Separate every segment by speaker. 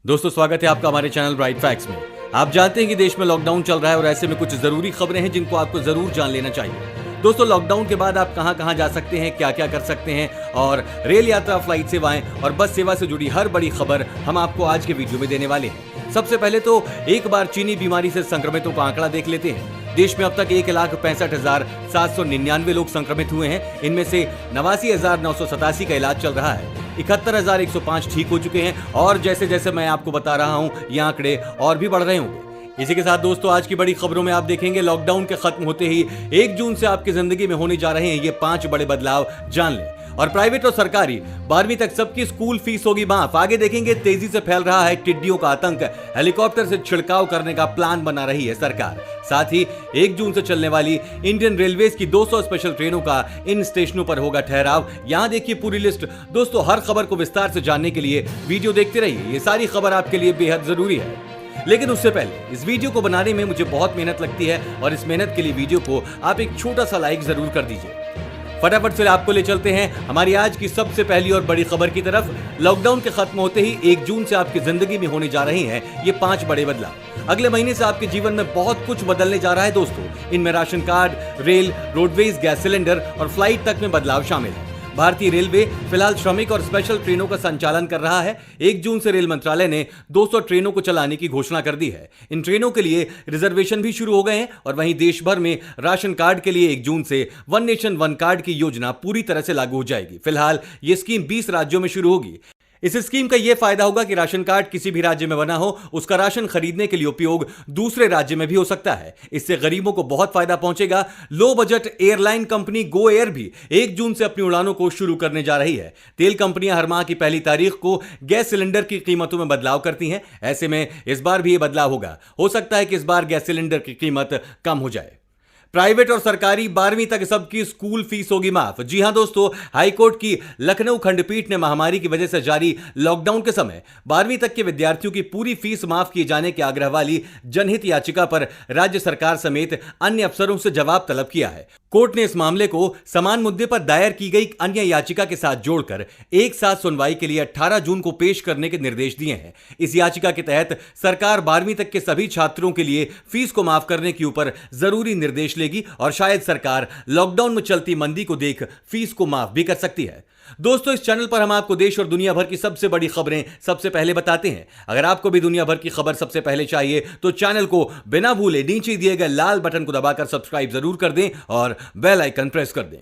Speaker 1: दोस्तों स्वागत है आपका हमारे चैनल ब्राइट फैक्ट्स में। आप जानते हैं कि देश में लॉकडाउन चल रहा है और ऐसे में कुछ जरूरी खबरें हैं जिनको आपको जरूर जान लेना चाहिए। दोस्तों लॉकडाउन के बाद आप कहां कहां जा सकते हैं, क्या क्या कर सकते हैं और रेल यात्रा, फ्लाइट सेवाएं और बस सेवा से जुड़ी हर बड़ी खबर हम आपको आज के वीडियो में देने वाले हैं। सबसे पहले तो एक बार चीनी बीमारी से संक्रमितों का आंकड़ा देख लेते हैं। देश में अब तक 1,65,799 लोग संक्रमित हुए हैं। इनमें से 89,987 का इलाज चल रहा है। 71,105 ठीक हो चुके हैं और जैसे जैसे मैं आपको बता रहा हूं ये आंकड़े और भी बढ़ रहे होंगे। इसी के साथ दोस्तों आज की बड़ी खबरों में आप देखेंगे लॉकडाउन के खत्म होते ही 1 जून से आपकी जिंदगी में होने जा रहे हैं ये 5 बड़े बदलाव, जान लें। और प्राइवेट और सरकारी 12वीं तक सबकी स्कूल फीस होगी माफ। आगे देखेंगे तेजी से फैल रहा है टिड्डियों का आतंक, हेलीकॉप्टर से छिड़काव करने का प्लान बना रही है सरकार। साथ ही 1 जून से चलने वाली इंडियन रेलवेज की 200 स्पेशल ट्रेनों का इन स्टेशनों पर होगा ठहराव। यहां देखिए पूरी लिस्ट। दोस्तों हर खबर को विस्तार से जानने के लिए वीडियो देखते रहिए, ये सारी खबर आपके लिए बेहद जरूरी है। लेकिन उससे पहले इस वीडियो को बनाने में मुझे बहुत मेहनत लगती है और इस मेहनत के लिए वीडियो को आप एक छोटा सा लाइक जरूर कर दीजिए। फटाफट से आपको ले चलते हैं हमारी आज की सबसे पहली और बड़ी खबर की तरफ। लॉकडाउन के खत्म होते ही 1 जून से आपकी जिंदगी में होने जा रहे हैं ये 5 बड़े बदलाव। अगले महीने से आपके जीवन में बहुत कुछ बदलने जा रहा है दोस्तों। इनमें ration card, rail, roadways, gas cylinder और फ्लाइट तक में बदलाव शामिल है। भारतीय रेलवे फिलहाल श्रमिक और स्पेशल ट्रेनों का संचालन कर रहा है। 1 जून से रेल मंत्रालय ने 200 ट्रेनों को चलाने की घोषणा कर दी है। इन ट्रेनों के लिए रिजर्वेशन भी शुरू हो गए हैं और वहीं देश भर में राशन कार्ड के लिए 1 जून से वन नेशन वन कार्ड की योजना पूरी तरह से लागू हो जाएगी। फिलहाल ये स्कीम 20 राज्यों में शुरू होगी। इस स्कीम का यह फायदा होगा कि राशन कार्ड किसी भी राज्य में बना हो, उसका राशन खरीदने के लिए उपयोग दूसरे राज्य में भी हो सकता है। इससे गरीबों को बहुत फायदा पहुंचेगा। Low budget airline company Go Air भी 1 जून से अपनी उड़ानों को शुरू करने जा रही है। तेल कंपनियां हर माह की पहली तारीख को गैस सिलेंडर की कीमतों में बदलाव करती हैं। ऐसे में इस बार भी यह बदलाव होगा। हो सकता है कि इस बार गैस सिलेंडर की कीमत कम हो जाए। प्राइवेट और सरकारी 12वीं तक सबकी स्कूल फीस होगी माफ। जी हां दोस्तों, हाईकोर्ट की लखनऊ खंडपीठ ने महामारी की वजह से जारी लॉकडाउन के समय 12वीं तक के विद्यार्थियों की पूरी फीस माफ किए जाने के आग्रह वाली जनहित याचिका पर राज्य सरकार समेत अन्य अफसरों से जवाब तलब किया है। कोर्ट ने इस मामले को समान मुद्दे पर दायर की गई अन्य याचिका के साथ जोड़कर एक साथ सुनवाई के लिए 18 जून को पेश करने के निर्देश दिए हैं। इस याचिका के तहत सरकार 12वीं तक के सभी छात्रों के लिए फीस को माफ करने के ऊपर जरूरी निर्देश लेगी और शायद सरकार लॉकडाउन में चलती मंदी को देख फीस को माफ भी कर सकती है। दोस्तों इस चैनल पर हम आपको देश और दुनिया भर की सबसे बड़ी खबरें सबसे पहले बताते हैं। अगर आपको भी दुनिया भर की खबर सबसे पहले चाहिए तो चैनल को बिना भूले नीचे दिए गए लाल बटन को दबाकर सब्सक्राइब जरूर कर दें और बेल आइकन प्रेस कर दें।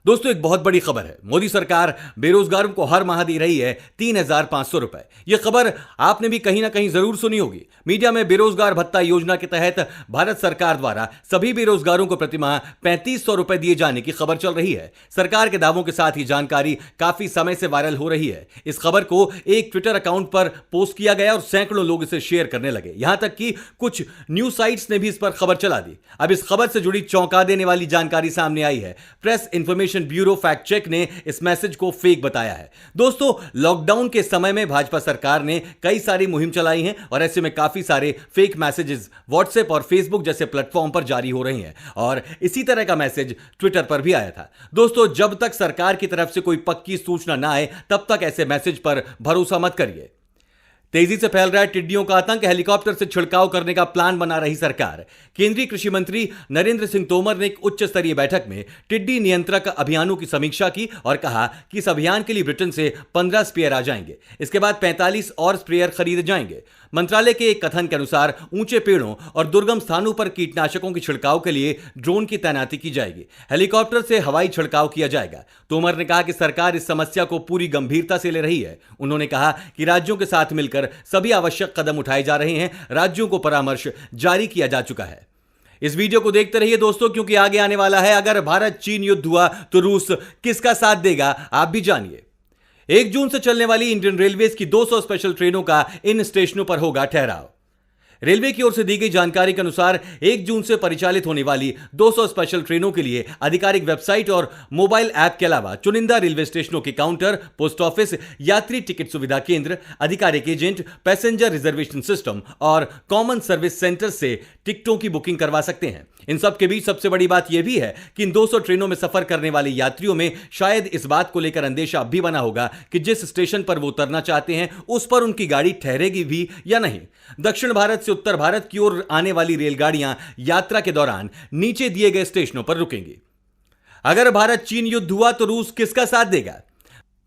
Speaker 1: दोस्तों एक बहुत बड़ी खबर है। मोदी सरकार बेरोजगारों को हर माह दे रही है 3,500 रुपए। यह खबर आपने भी कहीं ना कहीं जरूर सुनी होगी। मीडिया में बेरोजगार भत्ता योजना के तहत भारत सरकार द्वारा सभी बेरोजगारों को प्रतिमाह 3,500 रुपए दिए जाने की खबर चल रही है। सरकार के दावों के साथ ही जानकारी काफी समय से वायरल हो रही है। इस खबर को एक ट्विटर अकाउंट पर पोस्ट किया गया और सैकड़ों लोग इसे शेयर करने लगे। यहां तक कि कुछ न्यूज साइट्स ने भी इस पर खबर चला दी। अब इस खबर से जुड़ी चौंका देने वाली जानकारी सामने आई है। Press information bureau fact check ने इस मैसेज को फेक बताया है। दोस्तों लॉकडाउन के समय में भाजपा सरकार ने कई सारी मुहिम चलाई हैं और ऐसे में काफी सारे फेक मैसेजेस व्हाट्सएप और फेसबुक जैसे प्लेटफॉर्म पर जारी हो रहे हैं और इसी तरह का मैसेज ट्विटर पर भी आया था। दोस्तों जब तक सरकार की तरफ से कोई पक्की सूचना ना आए तब तक ऐसे मैसेज पर भरोसा मत करिए। तेजी से फैल रहा है टिड्डियों का आतंक, हेलीकॉप्टर से छिड़काव करने का प्लान बना रही सरकार। केंद्रीय कृषि मंत्री नरेंद्र सिंह तोमर ने एक उच्च स्तरीय बैठक में टिड्डी नियंत्रक अभियानों की समीक्षा की और कहा कि इस अभियान के लिए ब्रिटेन से 15 स्प्रेयर आ जाएंगे। इसके बाद 45 और स्प्रेयर खरीदे जाएंगे। मंत्रालय के एक कथन के अनुसार ऊंचे पेड़ों और दुर्गम स्थानों पर कीटनाशकों के छिड़काव के लिए ड्रोन की तैनाती की जाएगी। हेलीकॉप्टर से हवाई छिड़काव किया जाएगा। तोमर ने कहा कि सरकार इस समस्या को पूरी गंभीरता से ले रही है। उन्होंने कहा कि राज्यों के साथ मिलकर सभी आवश्यक कदम उठाए जा रहे हैं। राज्यों को परामर्श जारी किया जा चुका है। इस वीडियो को देखते रहिए दोस्तों, क्योंकि आगे आने वाला है अगर भारत चीन युद्ध हुआ तो रूस किसका साथ देगा, आप भी जानिए। 1 जून से चलने वाली इंडियन रेलवेज की 200 स्पेशल ट्रेनों का इन स्टेशनों पर होगा ठहराव। रेलवे की ओर से दी गई जानकारी के अनुसार 1 जून से परिचालित होने वाली 200 स्पेशल ट्रेनों के लिए आधिकारिक वेबसाइट और मोबाइल ऐप के अलावा चुनिंदा रेलवे स्टेशनों के काउंटर, पोस्ट ऑफिस, यात्री टिकट सुविधा केंद्र, आधिकारिक एजेंट, पैसेंजर रिजर्वेशन सिस्टम और कॉमन सर्विस सेंटर से टिकटों की बुकिंग करवा सकते हैं। इन सब के बीच सबसे बड़ी बात यह भी है कि इन 200 ट्रेनों में सफर करने वाले यात्रियों में शायद इस बात को लेकर अंदेशा अब भी बना होगा कि जिस स्टेशन पर वो उतरना चाहते हैं उस पर उनकी गाड़ी ठहरेगी भी या नहीं। दक्षिण भारत से उत्तर भारत की ओर आने वाली रेलगाड़ियां यात्रा के दौरान नीचे दिए गए स्टेशनों पर रुकेंगी। अगर भारत चीन युद्ध हुआ तो रूस किसका साथ देगा?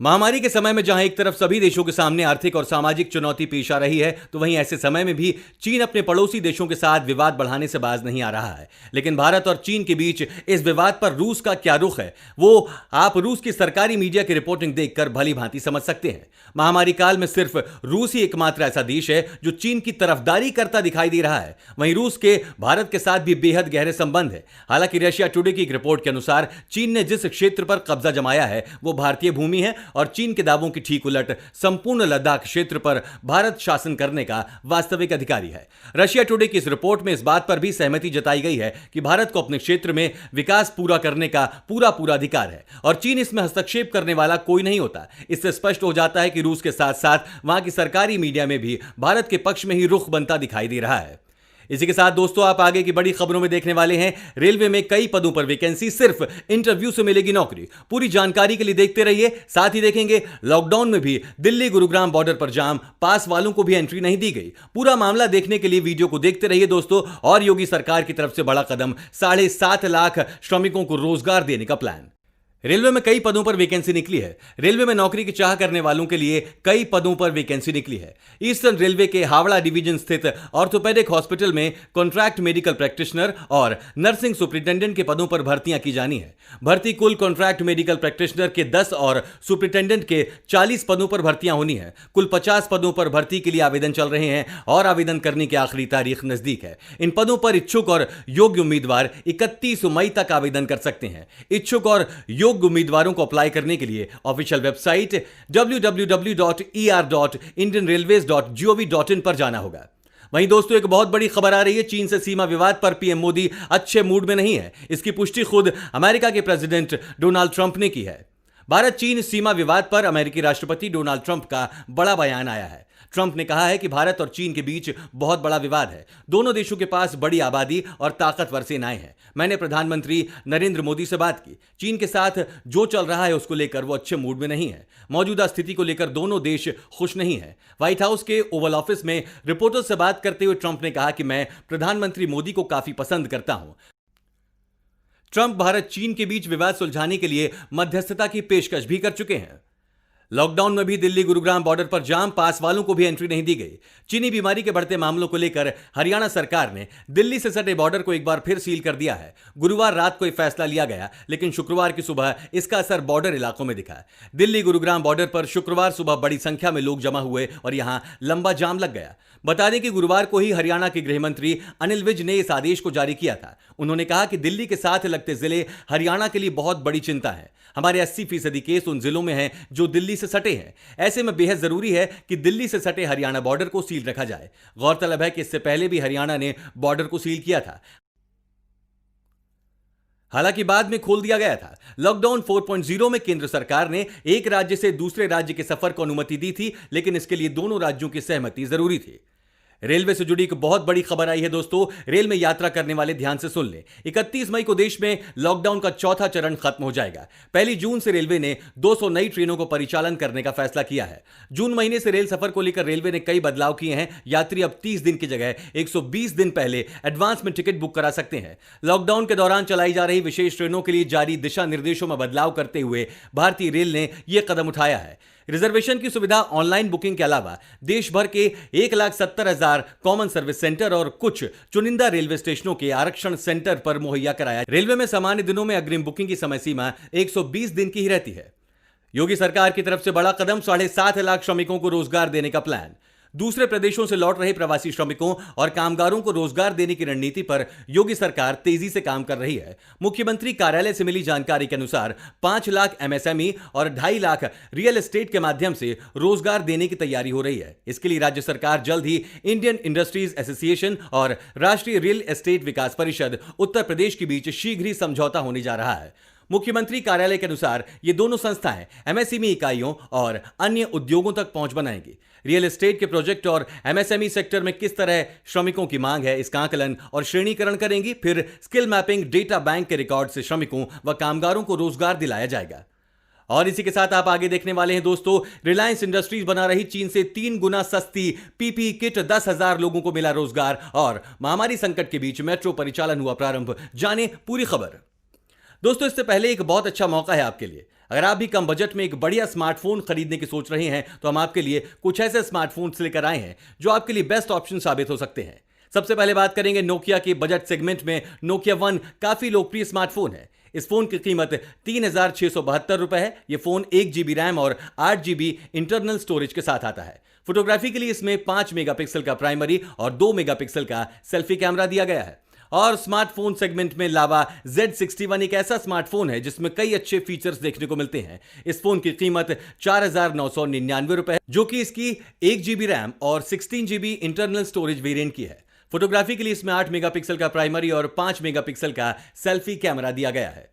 Speaker 1: महामारी के समय में जहां एक तरफ सभी देशों के सामने आर्थिक और सामाजिक चुनौती पेश आ रही है, तो वहीं ऐसे समय में भी चीन अपने पड़ोसी देशों के साथ विवाद बढ़ाने से बाज नहीं आ रहा है। लेकिन भारत और चीन के बीच इस विवाद पर रूस का क्या रुख है, वो आप रूस की सरकारी मीडिया की रिपोर्टिंग देखकर भली भांति समझ सकते हैं। महामारी काल में सिर्फ रूस ही एकमात्र ऐसा देश है जो चीन की तरफदारी करता दिखाई दे रहा है। वहीं रूस के भारत के साथ भी बेहद गहरे संबंध है। हालांकि रशिया टुडे की एक रिपोर्ट के अनुसार चीन ने जिस क्षेत्र पर कब्जा जमाया है वो भारतीय भूमि है और चीन के दावों की ठीक उलट संपूर्ण लद्दाख क्षेत्र पर भारत शासन करने का वास्तविक अधिकारी है। रशिया टुडे की इस रिपोर्ट में इस बात पर भी सहमति जताई गई है कि भारत को अपने क्षेत्र में विकास पूरा करने का पूरा अधिकार है और चीन इसमें हस्तक्षेप करने वाला कोई नहीं होता। इससे स्पष्ट हो जाता है कि रूस के साथ साथ वहां की सरकारी मीडिया में भी भारत के पक्ष में ही रुख बनता दिखाई दे रहा है। इसी के साथ दोस्तों आप आगे की बड़ी खबरों में देखने वाले हैं, रेलवे में कई पदों पर वैकेंसी, सिर्फ इंटरव्यू से मिलेगी नौकरी। पूरी जानकारी के लिए देखते रहिए। साथ ही देखेंगे लॉकडाउन में भी दिल्ली गुरुग्राम बॉर्डर पर जाम, पास वालों को भी एंट्री नहीं दी गई। पूरा मामला देखने के लिए वीडियो को देखते रहिए दोस्तों। और योगी सरकार की तरफ से बड़ा कदम, 7.5 लाख श्रमिकों को रोजगार देने का प्लान। रेलवे में कई पदों पर वैकेंसी निकली है। रेलवे में नौकरी की चाह करने वालों के लिए कई पदों पर वैकेंसी निकली है। ईस्टर्न रेलवे के हावड़ा डिवीजन स्थित ऑर्थोपेडिक हॉस्पिटल में कॉन्ट्रैक्ट मेडिकल प्रैक्टिशनर और नर्सिंग सुपरिटेंडेंट के पदों पर भर्तियां की जानी है। भर्ती कुल कॉन्ट्रैक्ट मेडिकल प्रैक्टिशनर के 10 और सुपरिटेंडेंट के 40 पदों पर भर्तियां होनी है। कुल 50 पदों पर भर्ती के लिए आवेदन चल रहे हैं और आवेदन करने की आखिरी तारीख नजदीक है। इन पदों पर इच्छुक और योग्य उम्मीदवार 31 मई तक आवेदन कर सकते हैं। इच्छुक और उम्मीदवारों को अप्लाई करने के लिए ऑफिशियल वेबसाइट www.er.indianrailways.gov.in पर जाना होगा। वहीं दोस्तों एक बहुत बड़ी खबर आ रही है, चीन से सीमा विवाद पर पीएम मोदी अच्छे मूड में नहीं है। इसकी पुष्टि खुद अमेरिका के प्रेसिडेंट डोनाल्ड ट्रंप ने की है। भारत चीन सीमा विवाद पर अमेरिकी राष्ट्रपति डोनाल्ड ट्रंप का बड़ा बयान आया है। ट्रंप ने कहा है कि भारत और चीन के बीच बहुत बड़ा विवाद है। दोनों देशों के पास बड़ी आबादी और ताकतवर सेनाएं हैं। मैंने प्रधानमंत्री नरेंद्र मोदी से बात की। चीन के साथ जो चल रहा है उसको लेकर वो अच्छे मूड में नहीं है। मौजूदा स्थिति को लेकर दोनों देश खुश नहीं है। व्हाइट हाउस के ओवल ऑफिस में रिपोर्टर्स से बात करते हुए ट्रंप ने कहा कि मैं प्रधानमंत्री मोदी को काफी पसंद करता हूं। ट्रंप भारत चीन के बीच विवाद सुलझाने के लिए मध्यस्थता की पेशकश भी कर चुके हैं। लॉकडाउन में भी दिल्ली गुरुग्राम बॉर्डर पर जाम, पास वालों को भी एंट्री नहीं दी गई। चीनी बीमारी के बढ़ते मामलों को लेकर हरियाणा सरकार ने दिल्ली से सटे बॉर्डर को एक बार फिर सील कर दिया है। गुरुवार रात को यह फैसला लिया गया, लेकिन शुक्रवार की सुबह इसका असर बॉर्डर इलाकों में दिखा। दिल्ली गुरुग्राम बॉर्डर पर शुक्रवार सुबह बड़ी संख्या में लोग जमा हुए और यहां लंबा जाम लग गया। बता दें कि गुरुवार को ही हरियाणा के गृह मंत्री अनिल विज ने इस आदेश को जारी किया था। उन्होंने कहा कि दिल्ली के साथ लगते जिले हरियाणा के लिए बहुत बड़ी चिंता है। हमारे 80% केस उन जिलों में हैं जो दिल्ली से सटे हैं। ऐसे में बेहद जरूरी है कि दिल्ली से सटे हरियाणा बॉर्डर को सील रखा जाए। गौरतलब है कि इससे पहले भी हरियाणा ने बॉर्डर को सील किया था, हालांकि बाद में खोल दिया गया था। लॉकडाउन 4.0 में केंद्र सरकार ने एक राज्य से दूसरे राज्य के सफर को अनुमति दी थी, लेकिन इसके लिए दोनों राज्यों की सहमति जरूरी थी। रेलवे से जुड़ी एक बहुत बड़ी खबर आई है दोस्तों। रेल में यात्रा करने वाले ध्यान से सुन लें। 31 मई को देश में लॉकडाउन का चौथा चरण खत्म हो जाएगा। 1 जून से रेलवे ने 200 नई ट्रेनों को परिचालन करने का फैसला किया है। जून महीने से रेल सफर को लेकर रेलवे ने कई बदलाव किए हैं। यात्री अब 30 दिन की जगह 120 दिन पहले एडवांस में टिकट बुक करा सकते हैं। लॉकडाउन के दौरान चलाई जा रही विशेष ट्रेनों के लिए जारी दिशा निर्देशों में बदलाव करते हुए भारतीय रेल ने यह कदम उठाया है। रिजर्वेशन की सुविधा ऑनलाइन बुकिंग के अलावा देश भर के 1,70,000 कॉमन सर्विस सेंटर और कुछ चुनिंदा रेलवे स्टेशनों के आरक्षण सेंटर पर मुहैया कराया। रेलवे में सामान्य दिनों में अग्रिम बुकिंग की समय सीमा 120 दिन की ही रहती है। योगी सरकार की तरफ से बड़ा कदम, 7.5 लाख श्रमिकों को रोजगार देने का प्लान। दूसरे प्रदेशों से लौट रहे प्रवासी श्रमिकों और कामगारों को रोजगार देने की रणनीति पर योगी सरकार तेजी से काम कर रही है। मुख्यमंत्री कार्यालय से मिली जानकारी के अनुसार 5 लाख एमएसएमई और 2.5 लाख रियल एस्टेट के माध्यम से रोजगार देने की तैयारी हो रही है। इसके लिए राज्य सरकार जल्द ही इंडियन इंडस्ट्रीज एसोसिएशन और राष्ट्रीय रियल एस्टेट विकास परिषद उत्तर प्रदेश के बीच शीघ्र ही समझौता होने जा रहा है। मुख्यमंत्री कार्यालय के अनुसार ये दोनों संस्थाएं एमएसएमई इकाइयों और अन्य उद्योगों तक पहुंच बनाएंगी। रियल एस्टेट के प्रोजेक्ट और एमएसएमई सेक्टर में किस तरह श्रमिकों की मांग है, इसका आकलन और श्रेणीकरण करेंगी। फिर स्किल मैपिंग डेटा बैंक के रिकॉर्ड से श्रमिकों व कामगारों को रोजगार दिलाया जाएगा। और इसी के साथ आप आगे देखने वाले हैं दोस्तों, रिलायंस इंडस्ट्रीज बना रही चीन से 3 गुना सस्ती पीपीई किट, 10,000 लोगों को मिला रोजगार और महामारी संकट के बीच मेट्रो परिचालन हुआ प्रारंभ। जाने पूरी खबर। दोस्तों, इससे पहले एक बहुत अच्छा मौका है आपके लिए। अगर आप भी कम बजट में एक बढ़िया स्मार्टफोन खरीदने की सोच रहे हैं तो हम आपके लिए कुछ ऐसे स्मार्टफोन्स लेकर आए हैं जो आपके लिए बेस्ट ऑप्शन साबित हो सकते हैं। सबसे पहले बात करेंगे नोकिया के बजट सेगमेंट में नोकिया 1 काफी लोकप्रिय स्मार्टफोन है। इस फोन की कीमत 3,672 रुपए है। यह फोन 1 GB रैम और 8 GB इंटरनल स्टोरेज के साथ आता है। फोटोग्राफी के लिए इसमें 5 मेगापिक्सल का प्राइमरी और 2 मेगापिक्सल का सेल्फी कैमरा दिया गया है। और स्मार्टफोन सेगमेंट में लावा Z61 एक ऐसा स्मार्टफोन है जिसमें कई अच्छे फीचर्स देखने को मिलते हैं। इस फोन की कीमत 4,999 रुपए है, जो कि इसकी 1 GB रैम और 16 GB इंटरनल स्टोरेज वेरिएंट की है। फोटोग्राफी के लिए इसमें 8 मेगापिक्सल का प्राइमरी और 5 मेगापिक्सल का सेल्फी कैमरा दिया गया है।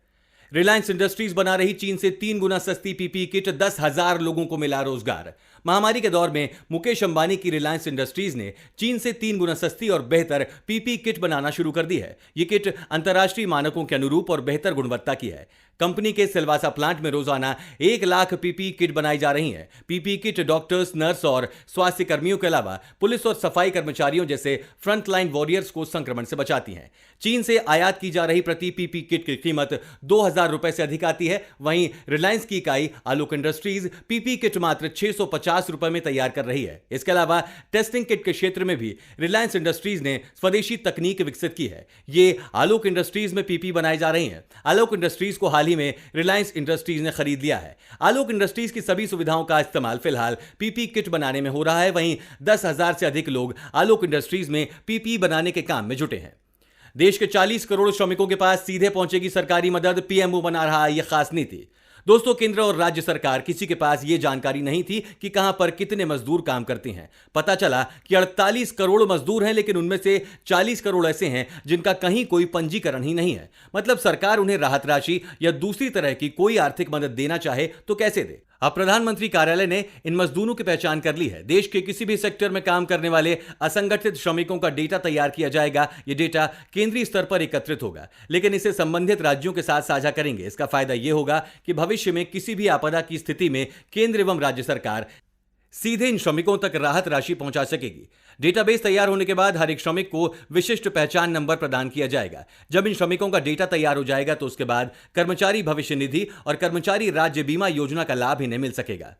Speaker 1: रिलायंस इंडस्ट्रीज बना रही चीन से 3 गुना सस्ती पीपीई किट, 10,000 लोगों को मिला रोजगार। महामारी के दौर में मुकेश अंबानी की रिलायंस इंडस्ट्रीज ने चीन से 3 गुना सस्ती और बेहतर पीपीई किट बनाना शुरू कर दी है। यह किट अंतर्राष्ट्रीय मानकों के अनुरूप और बेहतर गुणवत्ता की है। कंपनी के सिलवासा प्लांट में रोजाना 1 लाख पीपीई किट बनाई जा रही हैं। पीपीई किट डॉक्टर्स, नर्स और स्वास्थ्य कर्मियों के अलावा पुलिस और सफाई कर्मचारियों जैसे फ्रंटलाइन वॉरियर्स को संक्रमण से बचाती हैं। चीन से आयात की जा रही प्रति पीपीई किट की कीमत 2,000 रुपए से अधिक आती है। वहीं रिलायंस की इकाई आलोक इंडस्ट्रीज पीपीई किट मात्र 650 रुपए में तैयार कर रही है। इसके अलावा टेस्टिंग किट के क्षेत्र में भी रिलायंस इंडस्ट्रीज ने स्वदेशी तकनीक विकसित की है। ये आलोक इंडस्ट्रीज में पीपीई बनाई जा रही हैं। आलोक इंडस्ट्रीज को हाल ही में रिलायंस इंडस्ट्रीज ने खरीद लिया है। आलोक इंडस्ट्रीज की सभी सुविधाओं का इस्तेमाल फिलहाल पीपीई किट बनाने में हो रहा है। वहीं 10,000 से अधिक लोग आलोक इंडस्ट्रीज में पीपीई बनाने के काम में जुटे हैं। देश के 40 करोड़ श्रमिकों के पास सीधे पहुंचेगी सरकारी मदद, पीएमओ बना रहा है यह खास नीति। दोस्तों, केंद्र और राज्य सरकार किसी के पास यह जानकारी नहीं थी कि कहां पर कितने मजदूर काम करते हैं। पता चला कि 48 करोड़ मजदूर हैं, लेकिन उनमें से 40 करोड़ ऐसे हैं जिनका कहीं कोई पंजीकरण ही नहीं है। मतलब सरकार उन्हें राहत राशि या दूसरी तरह की कोई आर्थिक मदद देना चाहे तो कैसे दे। अब प्रधानमंत्री कार्यालय ने इन मजदूरों की पहचान कर ली है। देश के किसी भी सेक्टर में काम करने वाले असंगठित श्रमिकों का डेटा तैयार किया जाएगा। यह डेटा केंद्रीय स्तर पर एकत्रित होगा, लेकिन इसे संबंधित राज्यों के साथ साझा करेंगे। इसका फायदा यह होगा कि भविष्य में किसी भी आपदा की स्थिति में केंद्र एवं राज्य सरकार सीधे इन श्रमिकों तक राहत राशि पहुंचा सकेगी। डेटाबेस तैयार होने के बाद हर एक श्रमिक को विशिष्ट पहचान नंबर प्रदान किया जाएगा। जब इन श्रमिकों का डेटा तैयार हो जाएगा तो उसके बाद कर्मचारी भविष्य निधि और कर्मचारी राज्य बीमा योजना का लाभ इन्हें मिल सकेगा।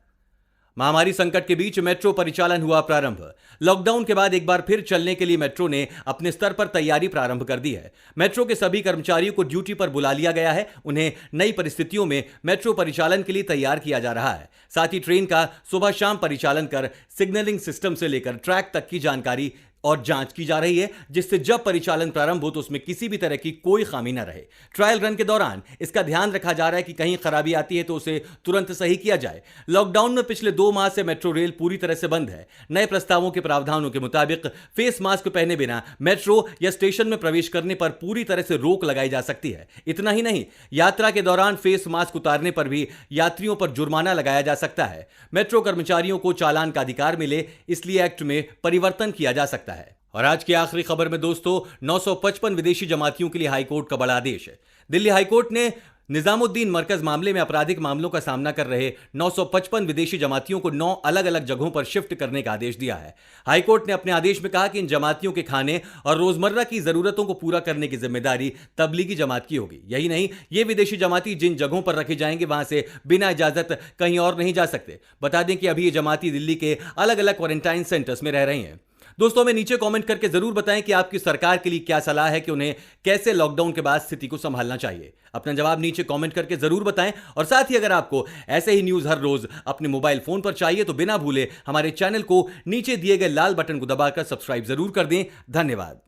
Speaker 1: महामारी संकट के बीच मेट्रो परिचालन हुआ प्रारंभ। लॉकडाउन के बाद एक बार फिर चलने के लिए मेट्रो ने अपने स्तर पर तैयारी प्रारंभ कर दी है। मेट्रो के सभी कर्मचारियों को ड्यूटी पर बुला लिया गया है। उन्हें नई परिस्थितियों में मेट्रो परिचालन के लिए तैयार किया जा रहा है। साथ ही ट्रेन का सुबह शाम परिचालन कर सिग्नलिंग सिस्टम से लेकर ट्रैक तक की जानकारी और जांच की जा रही है, जिससे जब परिचालन प्रारंभ हो तो उसमें किसी भी तरह की कोई खामी न रहे। ट्रायल रन के दौरान इसका ध्यान रखा जा रहा है कि कहीं खराबी आती है तो उसे तुरंत सही किया जाए। लॉकडाउन में पिछले 2 माह से मेट्रो रेल पूरी तरह से बंद है। नए प्रस्तावों के प्रावधानों के मुताबिक फेस मास्क पहने बिना मेट्रो या स्टेशन में प्रवेश करने पर पूरी तरह से रोक लगाई जा सकती है। इतना ही नहीं, यात्रा के दौरान फेस मास्क उतारने पर भी यात्रियों पर जुर्माना लगाया जा सकता है। मेट्रो कर्मचारियों को चालान का अधिकार मिले, इसलिए एक्ट में परिवर्तन किया जा सकता है। और आज की आखिरी खबर में दोस्तों, 955 विदेशी जमातियों के लिए हाईकोर्ट का बड़ा आदेश है। दिल्ली हाईकोर्ट ने निजामुद्दीन मरकज मामले में आपराधिक मामलों का सामना कर रहे 955 विदेशी जमातियों को 9 अलग अलग जगहों पर शिफ्ट करने का आदेश दिया है। हाईकोर्ट ने अपने आदेश में कहा कि इन जमातियों के खाने और रोजमर्रा की जरूरतों को पूरा करने की जिम्मेदारी तबलीगी जमात की होगी। यही नहीं, ये विदेशी जमाती जिन जगहों पर रखे जाएंगे वहां से बिना इजाजत कहीं और नहीं जा सकते। बता दें कि अभी ये जमाती दिल्ली के अलग अलग क्वारंटाइन सेंटर्स में रह रहे हैं। दोस्तों हमें नीचे कमेंट करके जरूर बताएं कि आपकी सरकार के लिए क्या सलाह है कि उन्हें कैसे लॉकडाउन के बाद स्थिति को संभालना चाहिए। अपना जवाब नीचे कमेंट करके जरूर बताएं और साथ ही अगर आपको ऐसे ही न्यूज हर रोज अपने मोबाइल फोन पर चाहिए तो बिना भूले हमारे चैनल को नीचे दिए गए लाल बटन को दबाकर सब्सक्राइब जरूर कर दें। धन्यवाद।